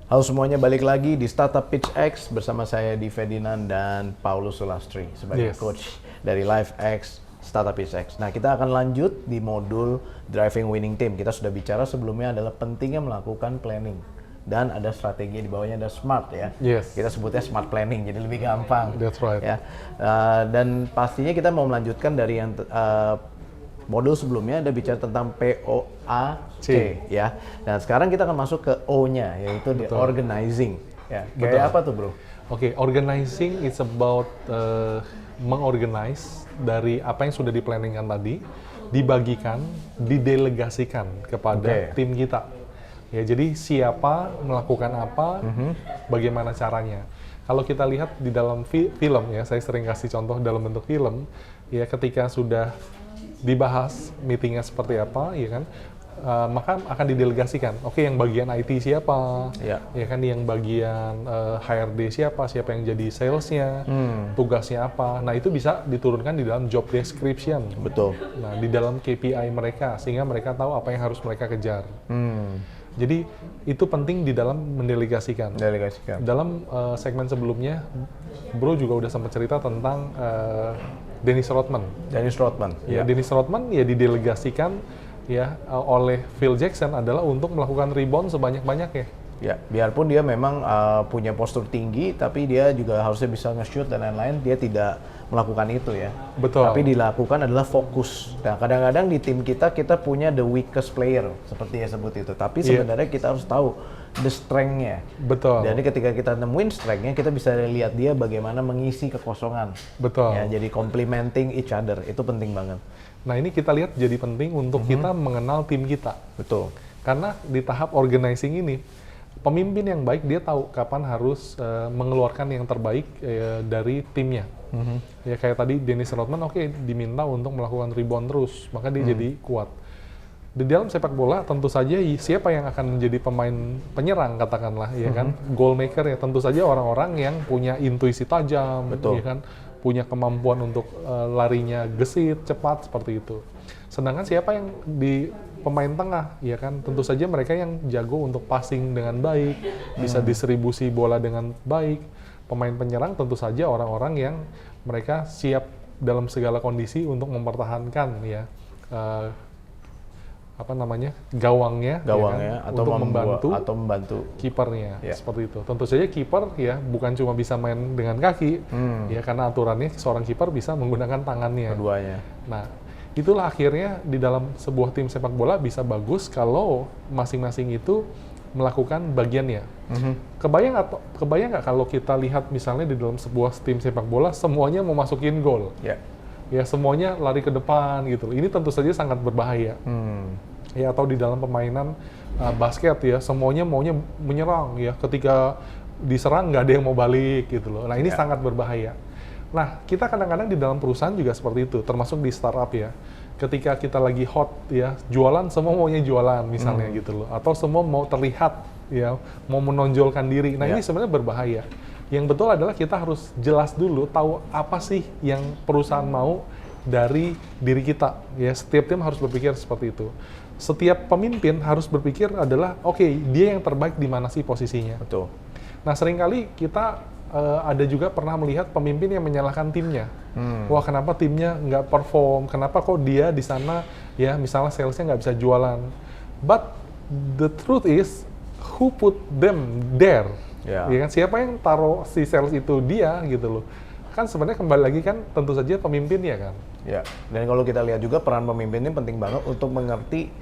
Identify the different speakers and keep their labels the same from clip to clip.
Speaker 1: Halo semuanya, balik lagi di Startup Pitch X bersama saya Di Ferdinand dan Paulus Sulastri sebagai coach dari LiveX Startup Pitch X. Nah, kita akan lanjut di modul Driving Winning Team. Kita sudah bicara sebelumnya adalah pentingnya melakukan planning dan ada strategi di bawahnya, ada SMART ya. Kita sebutnya SMART Planning, jadi lebih gampang.
Speaker 2: That's right.
Speaker 1: Ya. Dan pastinya kita mau melanjutkan dari yang modul sebelumnya ada bicara tentang POAC ya. Dan sekarang kita akan masuk ke O-nya, yaitu the organizing. Ya. Kayak apa tuh, Bro?
Speaker 2: Oke, organizing is about mengorganize dari apa yang sudah diplanningkan tadi, dibagikan, didelegasikan kepada tim kita. Ya, jadi siapa melakukan apa, bagaimana caranya. Kalau kita lihat di dalam film ya, saya sering kasih contoh dalam bentuk film, ya ketika sudah dibahas meetingnya seperti apa, ya kan, maka akan didelegasikan. Oke, yang bagian IT siapa, ya kan, yang bagian HRD siapa yang jadi salesnya, tugasnya apa. Nah, itu bisa diturunkan di dalam job description.
Speaker 1: Betul.
Speaker 2: Nah, di dalam KPI mereka, sehingga mereka tahu apa yang harus mereka kejar. Jadi itu penting di dalam mendelegasikan. Dalam segmen sebelumnya, Bro juga udah sempat cerita tentang Dennis Rodman.
Speaker 1: Ya.
Speaker 2: Dennis Rodman ya didelegasikan ya oleh Phil Jackson adalah untuk melakukan rebound sebanyak-banyaknya.
Speaker 1: Ya, biarpun dia memang punya postur tinggi, tapi dia juga harusnya bisa nge-shoot dan lain-lain. Dia tidak melakukan itu ya.
Speaker 2: Betul.
Speaker 1: Tapi dilakukan adalah fokus. Nah, kadang-kadang di tim kita punya the weakest player, seperti yang sebut itu. Tapi sebenarnya kita harus tahu the strength-nya.
Speaker 2: Betul.
Speaker 1: Jadi ketika kita nemuin strength-nya, kita bisa lihat dia bagaimana mengisi kekosongan.
Speaker 2: Betul.
Speaker 1: Ya, jadi complementing each other, itu penting banget.
Speaker 2: Nah, ini kita lihat jadi penting untuk kita mengenal tim kita.
Speaker 1: Betul.
Speaker 2: Karena di tahap organizing ini, pemimpin yang baik dia tahu kapan harus mengeluarkan yang terbaik dari timnya. Ya kayak tadi Dennis Rodman, diminta untuk melakukan rebound terus, maka dia jadi kuat. Di dalam sepak bola tentu saja siapa yang akan menjadi pemain penyerang katakanlah, ya kan, goal maker ya tentu saja orang-orang yang punya intuisi tajam, ya kan, punya kemampuan untuk larinya gesit, cepat seperti itu. Sedangkan siapa yang di pemain tengah, ya kan, tentu saja mereka yang jago untuk passing dengan baik, bisa distribusi bola dengan baik. Pemain penyerang tentu saja orang-orang yang mereka siap dalam segala kondisi untuk mempertahankan ya gawangnya ya kan,
Speaker 1: atau membantu
Speaker 2: kipernya seperti itu. Tentu saja kiper ya bukan cuma bisa main dengan kaki, ya karena aturannya seorang kiper bisa menggunakan tangannya.
Speaker 1: Keduanya.
Speaker 2: Nah, itulah akhirnya di dalam sebuah tim sepak bola bisa bagus kalau masing-masing itu melakukan bagiannya. Kebayang nggak kalau kita lihat misalnya di dalam sebuah tim sepak bola semuanya mau masukin gol, ya semuanya lari ke depan gitu. Ini tentu saja sangat berbahaya. Ya, atau di dalam permainan basket ya semuanya maunya menyerang ya, ketika diserang nggak ada yang mau balik gitu loh. Nah, ini sangat berbahaya. Nah, kita kadang-kadang di dalam perusahaan juga seperti itu, termasuk di startup ya. Ketika kita lagi hot ya, jualan semua maunya jualan misalnya gitu loh, atau semua mau terlihat ya, mau menonjolkan diri. Nah, ini sebenarnya berbahaya. Yang betul adalah kita harus jelas dulu tahu apa sih yang perusahaan mau dari diri kita. Ya, setiap tim harus berpikir seperti itu. Setiap pemimpin harus berpikir adalah dia yang terbaik di mana sih posisinya.
Speaker 1: Betul.
Speaker 2: Nah, seringkali kita ada juga pernah melihat pemimpin yang menyalahkan timnya. Wah, kenapa timnya nggak perform? Kenapa kok dia di sana ya misalnya salesnya nggak bisa jualan? But the truth is, who put them there? Ya kan, siapa yang taruh si sales itu dia gitu loh. Kan sebenarnya kembali lagi kan tentu saja pemimpin ya kan.
Speaker 1: Ya. Dan kalau kita lihat juga peran pemimpin ini penting banget untuk mengerti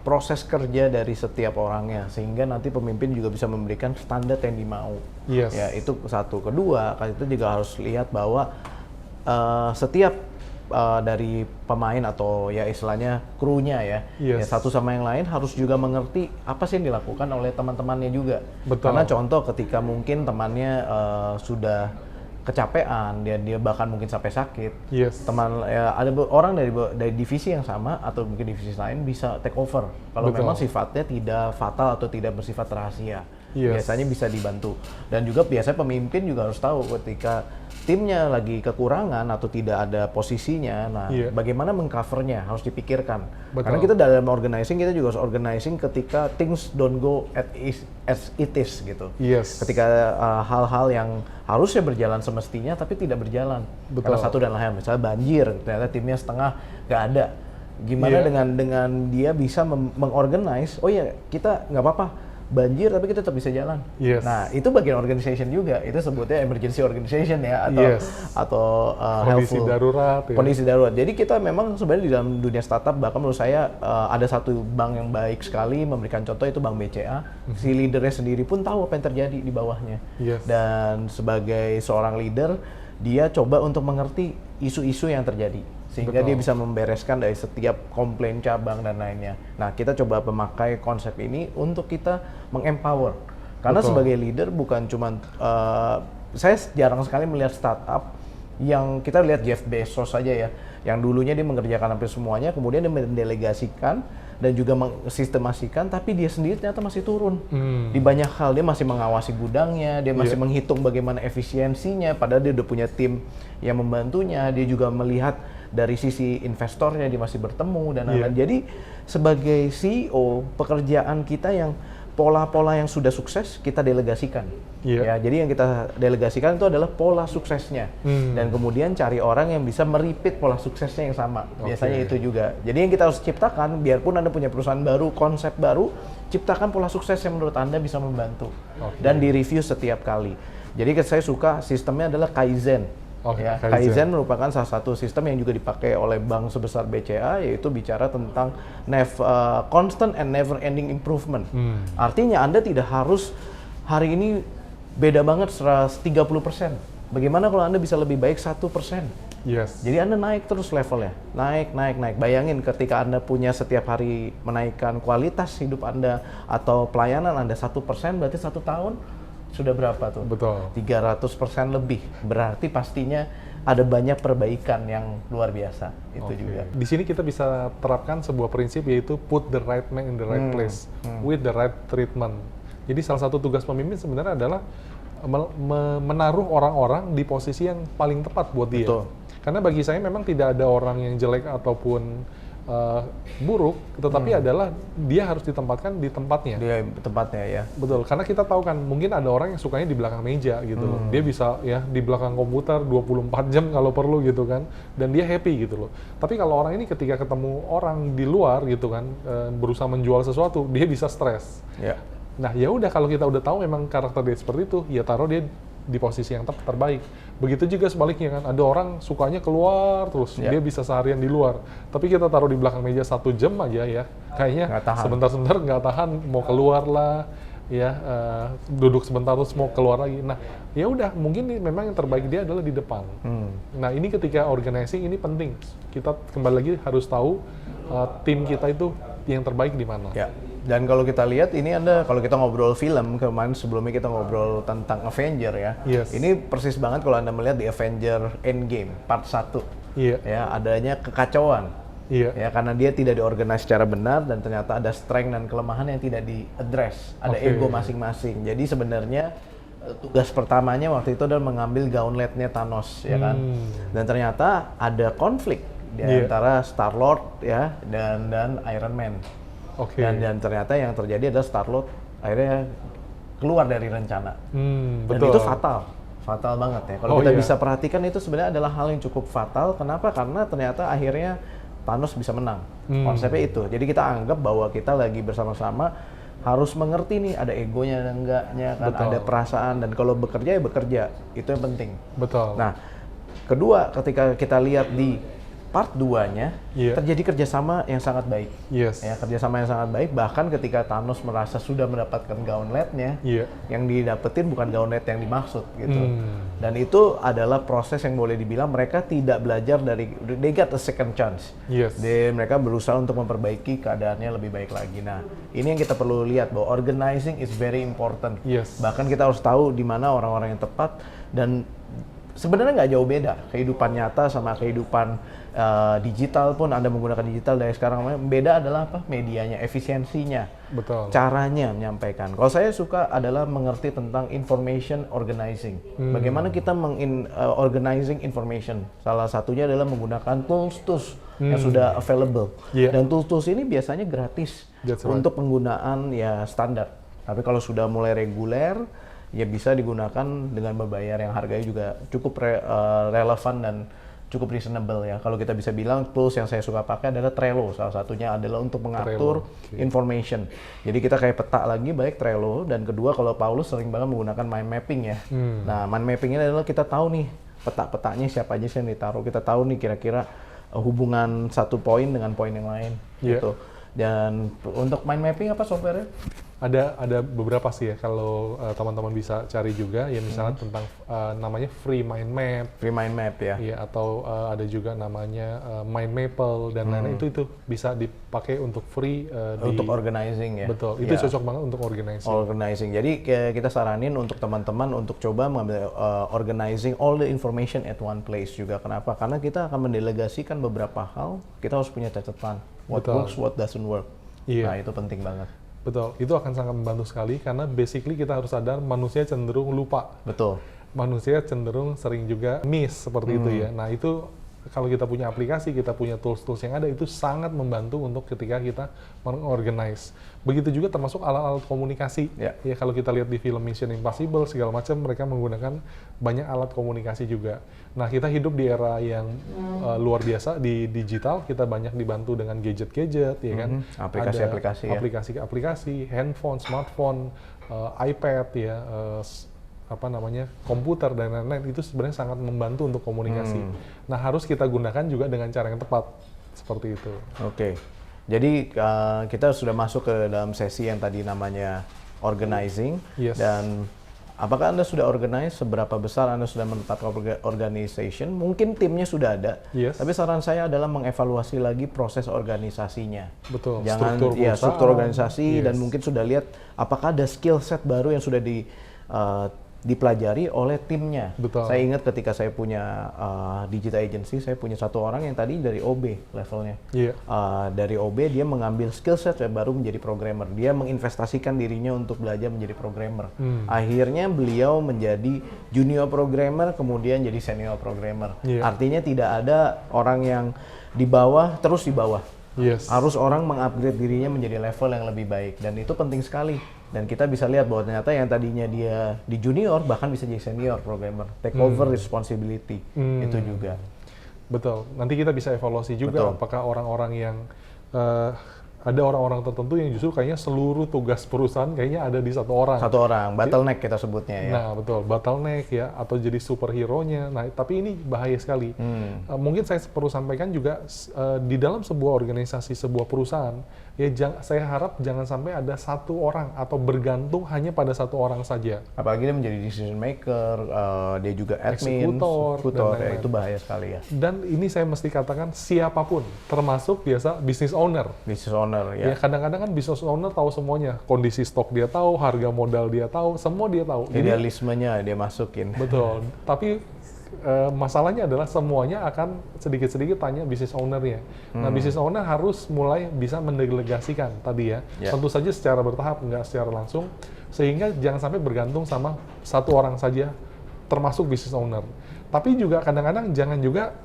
Speaker 1: proses kerja dari setiap orangnya, sehingga nanti pemimpin juga bisa memberikan standar yang dimau. Ya, itu satu. Kedua, itu juga harus lihat bahwa setiap dari pemain atau ya istilahnya krunya ya, satu sama yang lain harus juga mengerti apa sih yang dilakukan oleh teman-temannya juga. Karena contoh ketika mungkin temannya sudah kecapean, dia bahkan mungkin sampai sakit. Ada orang dari divisi yang sama atau mungkin divisi lain bisa take over. Kalau memang sifatnya tidak fatal atau tidak bersifat rahasia, biasanya bisa dibantu. Dan juga biasanya pemimpin juga harus tahu ketika timnya lagi kekurangan atau tidak ada posisinya, nah bagaimana mengcovernya harus dipikirkan.
Speaker 2: Betul.
Speaker 1: Karena kita dalam organizing, kita juga harus organizing ketika things don't go as it is gitu.
Speaker 2: Yes.
Speaker 1: Ketika hal-hal yang harusnya berjalan semestinya tapi tidak berjalan.
Speaker 2: Betul.
Speaker 1: Karena satu dan lain, misalnya banjir, ternyata timnya setengah nggak ada. Gimana dengan dia bisa mengorganize, oh ya kita nggak apa-apa, banjir tapi kita tetap bisa jalan.
Speaker 2: Yes.
Speaker 1: Nah, itu bagian organization juga. Itu sebutnya emergency organization ya atau
Speaker 2: kondisi
Speaker 1: helpful.
Speaker 2: darurat. Ya.
Speaker 1: Kondisi darurat. Jadi kita memang sebenarnya di dalam dunia startup, bahkan menurut saya ada satu bank yang baik sekali memberikan contoh, itu Bank BCA. Si leadernya sendiri pun tahu apa yang terjadi di bawahnya.
Speaker 2: Yes.
Speaker 1: Dan sebagai seorang leader, dia coba untuk mengerti isu-isu yang terjadi, sehingga dia bisa membereskan dari setiap komplain cabang dan lainnya. Nah, kita coba memakai konsep ini untuk kita mengempower. Karena sebagai leader bukan cuma, saya jarang sekali melihat startup yang kita lihat Jeff Bezos saja ya, yang dulunya dia mengerjakan hampir semuanya, kemudian dia mendelegasikan dan juga mensistemasikan, tapi dia sendiri ternyata masih turun. Di banyak hal dia masih mengawasi gudangnya, dia masih menghitung bagaimana efisiensinya, padahal dia udah punya tim yang membantunya, dia juga melihat dari sisi investornya, dia masih bertemu dan lain-lain. Jadi sebagai CEO, pekerjaan kita yang pola-pola yang sudah sukses kita delegasikan. Ya, jadi yang kita delegasikan itu adalah pola suksesnya, dan kemudian cari orang yang bisa merepeat pola suksesnya yang sama. Biasanya itu juga. Jadi yang kita harus ciptakan, biarpun Anda punya perusahaan baru, konsep baru, ciptakan pola sukses yang menurut Anda bisa membantu dan direview setiap kali. Jadi saya suka sistemnya adalah Kaizen. Kaizen merupakan salah satu sistem yang juga dipakai oleh bank sebesar BCA, yaitu bicara tentang constant and never ending improvement. Artinya Anda tidak harus hari ini beda banget 30%. Bagaimana kalau Anda bisa lebih baik 1%?
Speaker 2: Yes.
Speaker 1: Jadi Anda naik terus levelnya, naik. Bayangin ketika Anda punya setiap hari menaikkan kualitas hidup Anda atau pelayanan Anda 1%, berarti 1 tahun sudah berapa tuh?
Speaker 2: Betul.
Speaker 1: 300% lebih. Berarti pastinya ada banyak perbaikan yang luar biasa. Itu juga.
Speaker 2: Di sini kita bisa terapkan sebuah prinsip, yaitu put the right man in the right place with the right treatment. Jadi salah satu tugas pemimpin sebenarnya adalah menaruh orang-orang di posisi yang paling tepat buat dia.
Speaker 1: Betul.
Speaker 2: Karena bagi saya memang tidak ada orang yang jelek ataupun buruk, tetapi adalah dia harus ditempatkan di tempatnya.
Speaker 1: Dia tempatnya ya.
Speaker 2: Betul, karena kita tahu kan mungkin ada orang yang sukanya di belakang meja gitu loh. Dia bisa ya di belakang komputer 24 jam kalau perlu gitu kan, dan dia happy gitu loh. Tapi kalau orang ini ketika ketemu orang di luar gitu kan, berusaha menjual sesuatu, dia bisa stres. Nah, ya udah, kalau kita udah tahu memang karakter dia seperti itu, ya taruh dia di posisi yang terbaik. Begitu juga sebaliknya kan, ada orang sukanya keluar terus, dia bisa seharian di luar. Tapi kita taruh di belakang meja 1 jam aja ya, kayaknya sebentar-sebentar nggak tahan, mau keluar lah, ya duduk sebentar terus mau keluar lagi. Nah, ya udah, mungkin memang yang terbaik dia adalah di depan. Nah, ini ketika organizing ini penting. Kita kembali lagi harus tahu tim kita itu yang terbaik di mana.
Speaker 1: Dan kalau kita lihat ini kalau kita ngobrol film, kemarin sebelumnya kita ngobrol tentang Avenger ya. Ini persis banget kalau Anda melihat di Avenger Endgame Part 1. Ya, adanya kekacauan. Ya, karena dia tidak diorganize secara benar dan ternyata ada strength dan kelemahan yang tidak di-address. Ada ego masing-masing. Jadi sebenarnya tugas pertamanya waktu itu adalah mengambil gauntletnya Thanos, ya kan. Dan ternyata ada konflik di antara Star-Lord ya dan Iron Man. Dan ternyata yang terjadi adalah Star-Lord akhirnya keluar dari rencana. Dan itu fatal banget ya. Kalau kita bisa perhatikan, itu sebenarnya adalah hal yang cukup fatal. Kenapa? Karena ternyata akhirnya Thanos bisa menang. Konsepnya itu. Jadi kita anggap bahwa kita lagi bersama-sama harus mengerti nih, ada egonya dan enggaknya kan, ada perasaan, dan kalau bekerja ya bekerja. Itu yang penting. Nah, kedua, ketika kita lihat di part 2-nya, terjadi kerjasama yang sangat baik. Ya, kerjasama yang sangat baik, bahkan ketika Thanos merasa sudah mendapatkan gauntletnya, yang didapetin bukan gauntlet yang dimaksud gitu. Dan itu adalah proses yang boleh dibilang mereka tidak belajar dari, they got a second chance. Mereka berusaha untuk memperbaiki keadaannya lebih baik lagi. Nah, ini yang kita perlu lihat, bahwa organizing is very important. Bahkan kita harus tahu di mana orang-orang yang tepat, dan sebenarnya nggak jauh beda kehidupan nyata sama kehidupan digital pun Anda menggunakan digital dari sekarang. Beda adalah apa? Medianya, efisiensinya,
Speaker 2: Betul.
Speaker 1: caranya menyampaikan. Kalau saya suka adalah mengerti tentang information organizing. Bagaimana kita organizing information. Salah satunya adalah menggunakan tools yang sudah available. Dan tools ini biasanya gratis untuk penggunaan ya standar. Tapi kalau sudah mulai reguler, ya bisa digunakan dengan berbayar yang harganya juga cukup relevan dan cukup reasonable ya. Kalau kita bisa bilang tools yang saya suka pakai adalah Trello. Salah satunya adalah untuk mengatur information. Jadi kita kayak peta lagi, baik Trello, dan kedua kalau Paulus sering banget menggunakan mind mapping ya. Nah, mind mapping ini adalah kita tahu nih peta-petanya siapa aja sih yang ditaruh. Kita tahu nih kira-kira hubungan satu poin dengan poin yang lain gitu. Dan untuk mind mapping apa software-nya?
Speaker 2: Ada beberapa sih ya, kalau teman-teman bisa cari juga ya, misalnya tentang namanya Free Mind Map.
Speaker 1: Free Mind Map ya.
Speaker 2: Iya, atau ada juga namanya Mind Maple dan lain-lain, itu bisa dipakai untuk free
Speaker 1: untuk organizing ya.
Speaker 2: Betul, itu cocok banget untuk organizing.
Speaker 1: Jadi kita saranin untuk teman-teman untuk coba mengambil organizing all the information at one place juga. Kenapa? Karena kita akan mendelegasikan beberapa hal, kita harus punya catatan. What works, what doesn't work. Nah, itu penting banget.
Speaker 2: Betul, itu akan sangat membantu sekali karena basically kita harus sadar manusia cenderung lupa.
Speaker 1: Betul.
Speaker 2: Manusia cenderung sering juga miss seperti itu ya. Nah, itu kalau kita punya aplikasi, kita punya tools-tools yang ada, itu sangat membantu untuk ketika kita mengorganize. Begitu juga termasuk alat-alat komunikasi. Ya, kalau kita lihat di film Mission Impossible segala macam, mereka menggunakan banyak alat komunikasi juga. Nah, kita hidup di era yang luar biasa di digital, kita banyak dibantu dengan gadget-gadget, ya kan? Aplikasi-aplikasi, handphone, smartphone, iPad, ya, komputer dan lain-lain, itu sebenarnya sangat membantu untuk komunikasi. Nah, harus kita gunakan juga dengan cara yang tepat, seperti itu.
Speaker 1: Oke. Jadi kita sudah masuk ke dalam sesi yang tadi namanya organizing. Dan apakah Anda sudah organize? Seberapa besar Anda sudah menetapkan organization? Mungkin timnya sudah ada, tapi saran saya adalah mengevaluasi lagi proses organisasinya.
Speaker 2: Betul.
Speaker 1: Jangan struktur organisasi dan mungkin sudah lihat apakah ada skill set baru yang sudah dipelajari oleh timnya.
Speaker 2: Betul.
Speaker 1: Saya ingat ketika saya punya digital agency, saya punya satu orang yang tadi dari OB levelnya. Dari OB dia mengambil skill set yang baru menjadi programmer. Dia menginvestasikan dirinya untuk belajar menjadi programmer. Akhirnya beliau menjadi junior programmer, kemudian jadi senior programmer. Artinya tidak ada orang yang di bawah terus di bawah. Harus orang mengupgrade dirinya menjadi level yang lebih baik, dan itu penting sekali. Dan kita bisa lihat bahwa ternyata yang tadinya dia di junior bahkan bisa jadi senior programmer, take over responsibility. Itu juga.
Speaker 2: Betul. Nanti kita bisa evaluasi juga apakah orang-orang yang ada orang-orang tertentu yang justru kayaknya seluruh tugas perusahaan kayaknya ada di satu orang.
Speaker 1: Satu orang, bottleneck kita sebutnya ya.
Speaker 2: Nah, betul, bottleneck ya, atau jadi superhero-nya. Nah, tapi ini bahaya sekali. Mungkin saya perlu sampaikan juga di dalam sebuah organisasi, sebuah perusahaan, ya saya harap jangan sampai ada satu orang atau bergantung hanya pada satu orang saja.
Speaker 1: Apalagi dia menjadi decision maker, dia juga admin, eksekutor, ya, itu bahaya sekali ya.
Speaker 2: Dan ini saya mesti katakan siapapun, termasuk biasa business owner. Ya, kadang-kadang kan business owner tahu semuanya, kondisi stok dia tahu, harga modal dia tahu, semua dia tahu.
Speaker 1: Idealismenya dia masukin.
Speaker 2: Betul. Tapi masalahnya adalah semuanya akan sedikit-sedikit tanya business owner-nya. Nah, business owner harus mulai bisa mendelegasikan tadi ya. Tentu saja secara bertahap, nggak secara langsung, sehingga jangan sampai bergantung sama satu orang saja, termasuk business owner. Tapi juga kadang-kadang jangan juga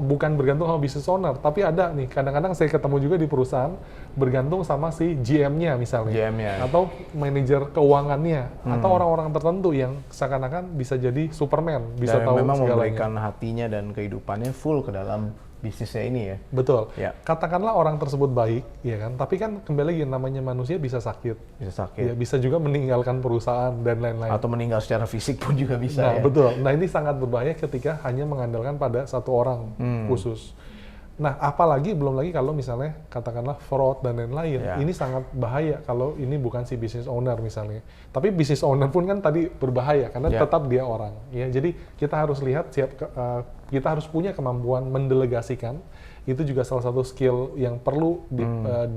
Speaker 2: bukan bergantung sama business owner, tapi ada nih, kadang-kadang saya ketemu juga di perusahaan bergantung sama si GM-nya misalnya, atau manajer keuangannya, atau orang-orang tertentu yang seakan-akan bisa jadi Superman, bisa
Speaker 1: dan
Speaker 2: tahu
Speaker 1: memang
Speaker 2: segalanya.
Speaker 1: Memberikan hatinya dan kehidupannya full ke dalam bisnisnya ini ya.
Speaker 2: Betul. Katakanlah orang tersebut baik, ya kan? Tapi kan kembali lagi namanya manusia bisa sakit. Ya, bisa juga meninggalkan perusahaan dan lain-lain.
Speaker 1: Atau meninggal secara fisik pun juga bisa.
Speaker 2: Betul. Nah, ini sangat berbahaya ketika hanya mengandalkan pada satu orang khusus. Nah, apalagi belum lagi kalau misalnya katakanlah fraud dan lain-lain, ini sangat bahaya kalau ini bukan si business owner misalnya. Tapi business owner pun kan tadi berbahaya karena tetap dia orang. Ya, jadi kita harus lihat kita harus punya kemampuan mendelegasikan. Itu juga salah satu skill yang perlu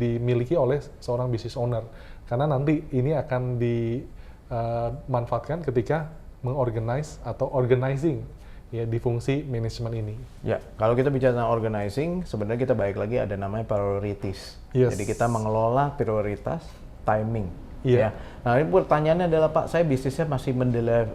Speaker 2: dimiliki oleh seorang business owner. Karena nanti ini akan dimanfaatkan ketika mengorganize atau organizing. ya di fungsi manajemen ini.
Speaker 1: Ya, kalau kita bicara tentang organizing, sebenarnya kita balik lagi ada namanya priorities.
Speaker 2: Yes.
Speaker 1: Jadi kita mengelola prioritas, timing.
Speaker 2: Iya.
Speaker 1: Ya. Nah, ini pertanyaannya adalah, Pak, saya bisnisnya masih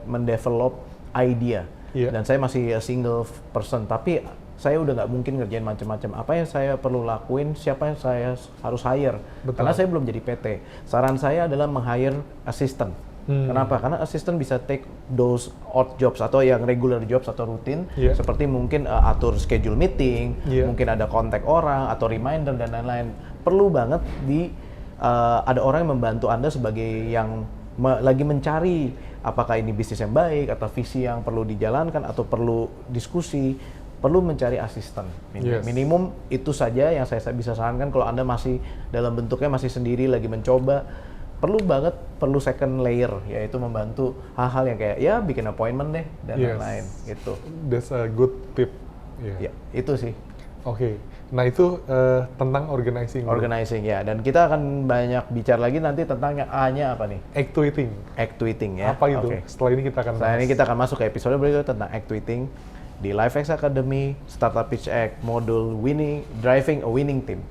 Speaker 1: mendevelop idea, dan saya masih a single person, tapi saya udah nggak mungkin ngerjain macam-macam. Apa yang saya perlu lakuin? Siapa yang saya harus hire?
Speaker 2: Betul.
Speaker 1: Karena saya belum jadi PT. Saran saya adalah meng-hire assistant. Kenapa? Karena assistant bisa take those odd jobs atau yang regular jobs atau rutin, seperti mungkin atur schedule meeting, mungkin ada kontak orang atau reminder dan lain-lain. Perlu banget ada orang yang membantu Anda sebagai yang lagi mencari apakah ini bisnis yang baik atau visi yang perlu dijalankan atau perlu diskusi, perlu mencari asisten. Minimum itu saja yang saya bisa sarankan kalau Anda masih dalam bentuknya masih sendiri lagi mencoba. Perlu second layer, yaitu membantu hal-hal yang kayak ya bikin appointment deh dan lain-lain gitu.
Speaker 2: That's a good tip.
Speaker 1: Ya, itu sih.
Speaker 2: Oke. Nah, itu tentang organizing.
Speaker 1: Organizing ya, dan kita akan banyak bicara lagi nanti tentang yang A-nya apa nih?
Speaker 2: Actuating.
Speaker 1: Actuating ya.
Speaker 2: Apa itu? Setelah ini kita akan
Speaker 1: Setelah ini kita akan masuk ke episode berikutnya tentang actuating di LifeX Academy Startup Pitch Act modul Driving a Winning Team.